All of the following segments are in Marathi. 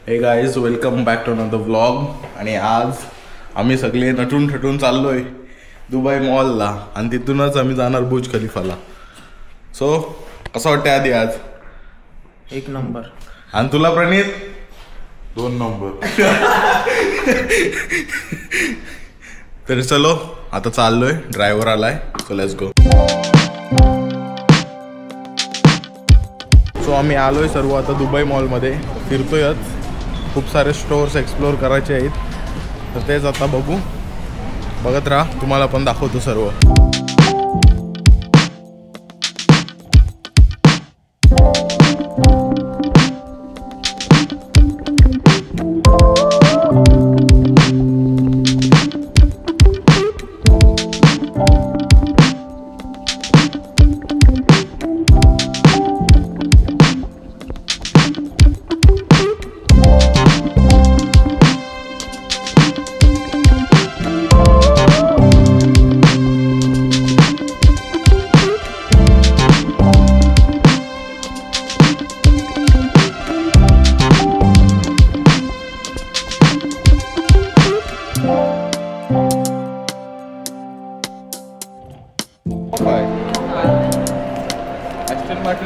हे guys welcome back to another vlog. आणि आज आम्ही सगळे नटून ठटून चाललोय दुबई मॉलला आणि तिथूनच आम्ही जाणार बुर्ज खलिफाला। सो कसं वाटतं आधी आज? एक नंबर। आणि तुला प्रणित? 2 नंबर। तर चलो आता चाललोय, ड्रायव्हर आलाय, सो लेट्स गो। सो आम्ही आलोय सर्व आता दुबई मॉलमध्ये, फिरतोयच। खूप सारे स्टोर्स एक्सप्लोर करायचे आहेत, तर तेच आता बघू, बघत राहा, तुम्हाला पण दाखवतो सर्व।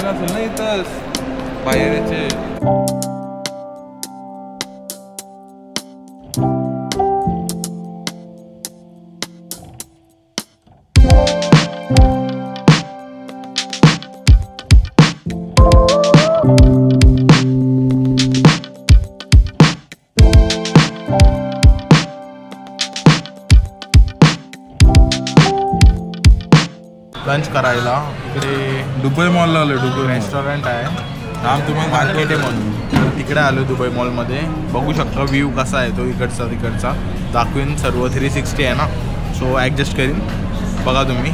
असेल ना इथं बाहेर याचे। लंच करायला इकडे दुबई मॉलला आलो। दुबई रेस्टॉरंट आहे, नाम तुम्हाला मार्केट आहे म्हणून तिकडे आलो दुबई मॉलमध्ये। बघू शकता व्ह्यू कसा आहे तो इकडचा तिकडचा, दाखवीन सर्व। 360 आहे ना, सो ॲडजस्ट करीन, बघा तुम्ही।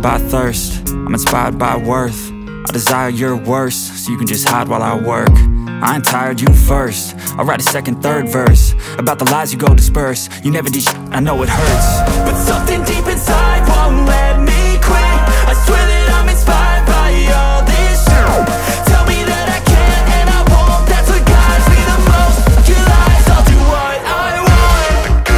By thirst, I'm inspired by worth. I desire your worst, so you can just hide while I work. I ain't tired, you first. I'll write a second, third verse about the lies you go disperse. You never did shit, I know it hurts, but something deep inside won't let me quit. I swear that I'm inspired by all this shit. Tell me that I can't and I won't. That's what guides me the most. Your lies, I'll do what I want.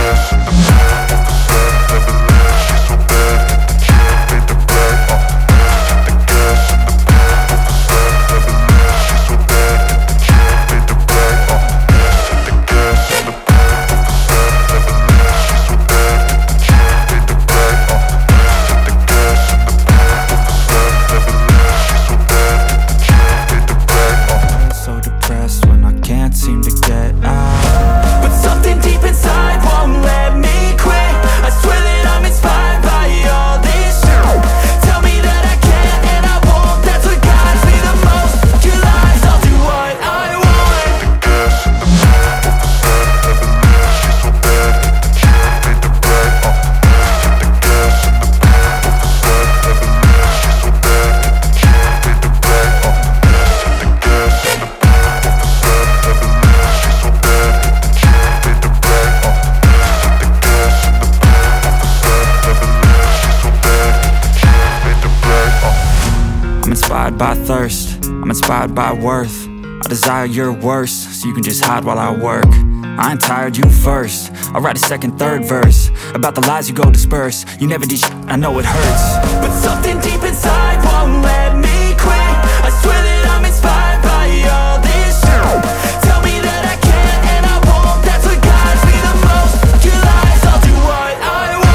inspired by worth. I desire your worst, so you can just hide while I work. I ain't tired, you first. I'll write a second, third verse about the lies you go disperse. You never did shit, I know it hurts, but something deep inside won't let me quit. I swear that I'm inspired by all this shit. Tell me that I can't and I won't. That's what guides me the most. Your lies, I'll do what I want.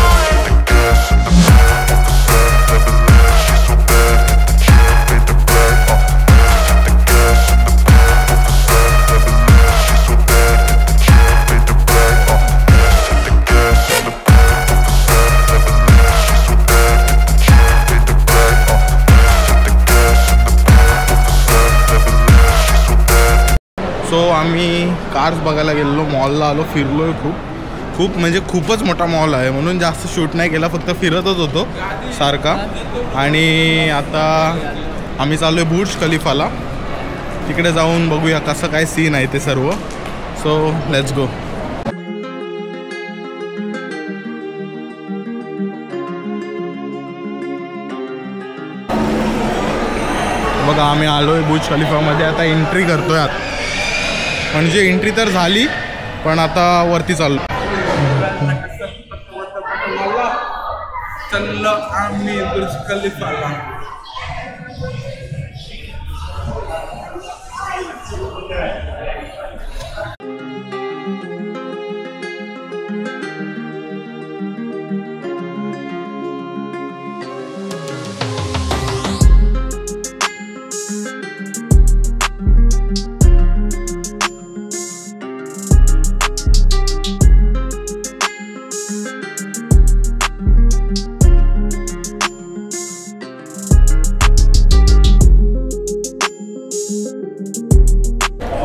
So आम्ही कार्स बघायला गेलेलो, मॉलला आलो, फिरलोय खूप म्हणजे खूपच मोठा मॉल आहे म्हणून जास्त शूट नाही केला, फक्त फिरतच होतो सारखा. आणि आता आम्ही चाललो आहे बुर्ज खलिफाला, तिकडे जाऊन बघूया कसं काय सीन आहे ते सर्व. So let's go. बघा आम्ही आलो आहे बुर्ज खलिफामध्ये, आता एंट्री करतोय आत. म्हणजे एंट्री तर झाली पण आता वरती चाललो. चलो आम्ही बुर्ज खलिफाला.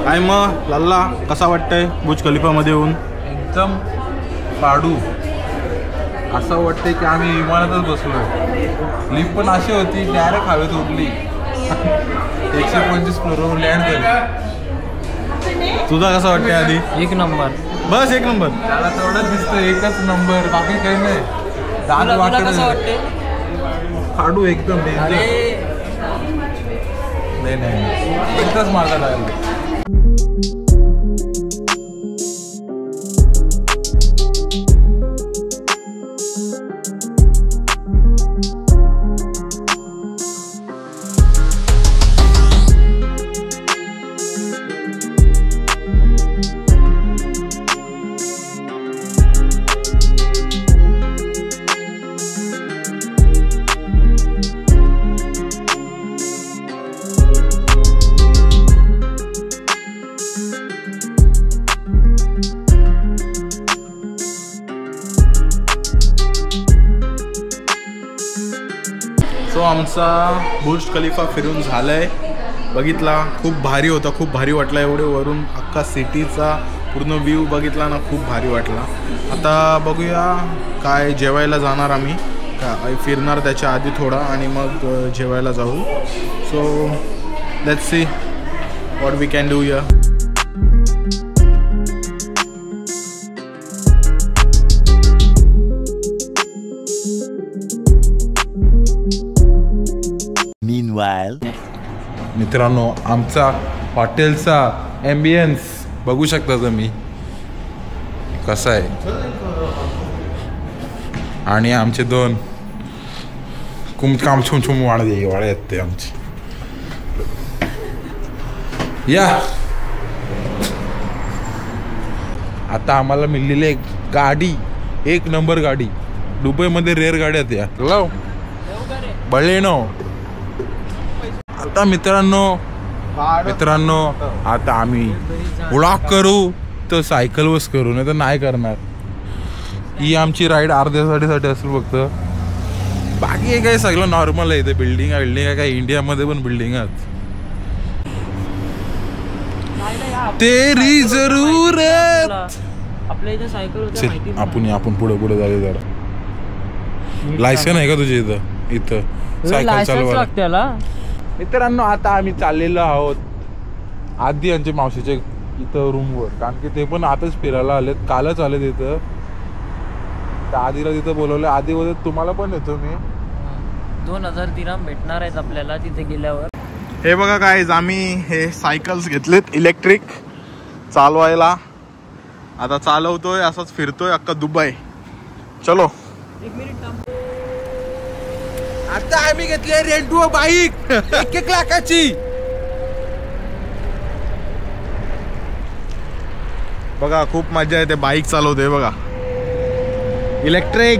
काय मग लल्ला, कसा वाटतंय बुर्ज खलिफामध्ये येऊन? एकदम पाडू, असं वाटतंय की आम्ही विमानातच बसलोय. लिफ्ट पण अशी होती डायरेक्ट हवेत उडली. 125 फ्लोअरवर लँड झाली. तुझा कसा वाटतंय आधी? एक नंबर. बस एक नंबर. त्याला तेवढंच दिसतं, एकच नंबर, बाकी काही नाही. दाद वाटत पाडू एकदम नाही एकच मार्गात आला. सो आमचा बुर्ज खलिफा फिरून झाला आहे, बघितला, खूप भारी होता, खूप भारी वाटला. एवढे वरून अख्खा सिटीचा पूर्ण व्ह्यू बघितला ना, खूप भारी वाटला. आता बघूया काय जेवायला जाणार आम्ही, काय फिरणार त्याच्या आधी थोडा आणि मग जेवायला जाऊ. So let's see what we can do here. मित्रांनो, आमचा हॉटेलचा ॲम्बियन्स बघू शकता तुम्ही कसा आहे. आणि आमचे दोन काम छुम वाढे आहेत ते आमचे. या आता आम्हाला मिळलेली एक गाडी, एक नंबर गाडी. दुबईमध्ये रेअर गाड्या त्या लव बळेनो. आता मित्रांनो आता आम्ही व्लॉग करू तर सायकलवरच करू, नाही तर नाही करणार. ही आमची राईड अर्ध्यासाठी असेल फक्त, बाकी हे काय सगळं नॉर्मल आहे. इथे बिल्डिंग आहे काय, इंडियामध्ये पण बिल्डिंग आहेत. तेरी जरूरत. आपल्या इथे सायकल आपण पुढे जाऊ जरा. लायसन आहे का तुझ्या इथं सायकल चालवायला? मित्रांनो, आता आम्ही चाललेलो आहोत आधी यांच्या मावशीच्या इथं रूमवर, कारण की ते पण आताच फिरायला आलेत, कालच आले तिथं. तर आधीला तिथं बोलवलं. आधी बोलत तुम्हाला पण येतो मी. 2000 दिरहम भेटणार आहेत आपल्याला तिथे गेल्यावर. हे बघा गाईज, आम्ही हे सायकल्स घेतलेत इलेक्ट्रिक चालवायला. आता चालवतोय, असंच फिरतोय अख्खा दुबई. चलो. आता आम्ही घेतली रेंटू बाईक 1 लाखाची. बघा खूप मजा येते बाईक चालवते बघा, इलेक्ट्रिक.